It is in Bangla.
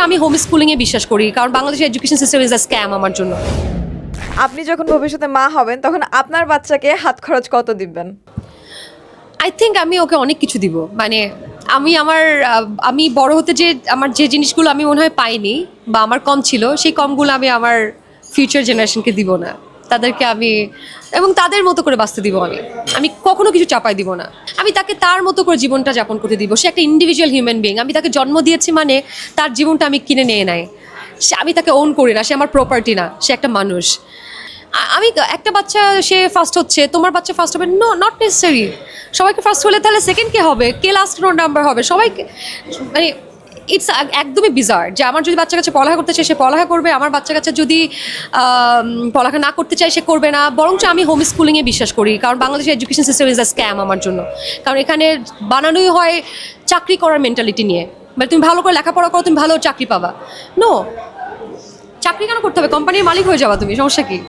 আমি হোম স্কুলিংয়ে বিশ্বাস করি, কারণ বাংলাদেশের education system is a scam আমার জন্য। আপনি যখন ভবিষ্যতে মা হবেন তখন আপনার বাচ্চাকে হাত খরচ কত দিবেন? আই থিঙ্ক আমি ওকে অনেক কিছু দিব, মানে আমি বড় হতে আমার যে জিনিসগুলো আমি মনে হয় পাইনি বা আমার কম ছিল, সেই কমগুলো আমি আমার ফিউচার জেনারেশনকে দিব না। তাদেরকে আমি এবং তাদের মতো করে বাঁচতে দিব। আমি কখনো কিছু চাপাই দিব না। আমি তাকে তার মতো করে জীবনটা যাপন করতে দিব। সে একটা ইন্ডিভিজুয়াল হিউম্যান বিং। আমি তাকে জন্ম দিয়েছি মানে তার জীবনটা আমি কিনে নিয়ে নাই। আমি তাকে ওন করি না, সে আমার প্রপার্টি না, সে একটা মানুষ। আমি একটা বাচ্চা সে ফার্স্ট হচ্ছে, তোমার বাচ্চা ফার্স্ট হবে, নো, নট নেসেসারি। সবাইকে ফার্স্ট হলে তাহলে সেকেন্ড কে হবে, কে লাস্ট নাম্বার হবে, সবাইকে, মানে ইটস একদমই বিজার যে আমার যদি বাচ্চা কাছে পড়ালেখা করতে চাই সে পড়ালেখা করবে, আমার বাচ্চা কাছে যদি পড়ালেখা না করতে চাই সে করবে না। বরঞ্চ আমি হোম স্কুলিংয়ে বিশ্বাস করি, কারণ বাংলাদেশের education system is a scam আমার জন্য। কারণ এখানে বানানোই হয় চাকরি করার মেন্টালিটি নিয়ে, মানে তুমি ভালো করে লেখাপড়া করো তুমি ভালো চাকরি পাবা। নো, চাকরি কেন করতে হবে? কোম্পানির মালিক হয়ে যাবা তুমি, সমস্যা কি?